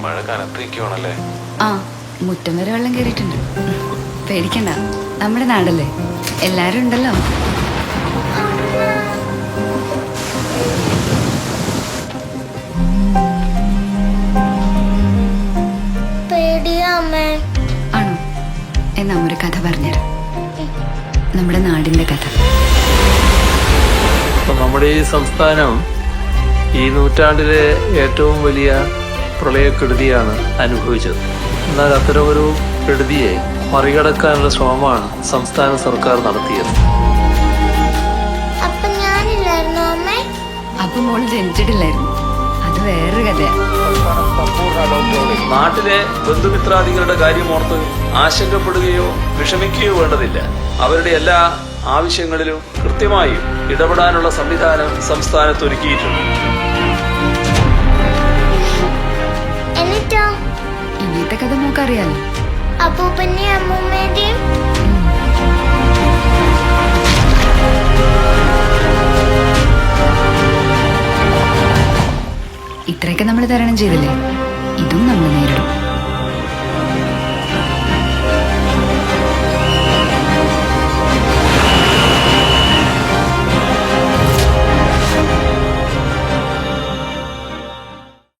മഴ കനത്തിരിക്കുവാണല്ലേ? ആ, മുറ്റം വരെ വെള്ളം കയറിയിട്ടുണ്ട്. പേടിക്കണ്ട, നമ്മുടെ നാടല്ലേ, എല്ലാരും ഉണ്ടല്ലോ. ആണോ? എന്നാ ഒരു കഥ പറഞ്ഞുതരാം, നമ്മുടെ നാടിന്റെ കഥ. നമ്മുടെ ഈ സംസ്ഥാനം ഈ നൂറ്റാണ്ടിലെ ഏറ്റവും വലിയ പ്രളയക്കെടുതിയാണ് അനുഭവിച്ചത്. എന്നാൽ അത്തരമൊരു കെടുതിയെ മറികടക്കാനുള്ള ശ്രമമാണ് സംസ്ഥാന സർക്കാർ നടത്തിയത്. അപ്പൊ മോള് ജനിച്ചിട്ടില്ലായിരുന്നു, അത് വേറൊരു കഥയാണ്. നാട്ടിലെ ബന്ധുമിത്രാദികളുടെ കാര്യമോർത്ത് ആശങ്കപ്പെടുകയോ വിഷമിക്കുകയോ വേണ്ടതില്ല. അവരുടെ എല്ലാ ആവശ്യങ്ങളിലും കൃത്യമായും ഇടപെടാനുള്ള സംവിധാനം സംസ്ഥാനത്ത് ഒരുക്കിയിട്ടുണ്ട്. ഇങ്ങനത്തെ കഥ നോക്കറിയാലോ. അപ്പൂപ്പന്റെയും അമ്മൂമ്മേന്റെയും ഇത്രയൊക്കെ നമ്മൾ തരണം ചെയ്തില്ലേ, ഇതും നമ്മൾ നേരിടും.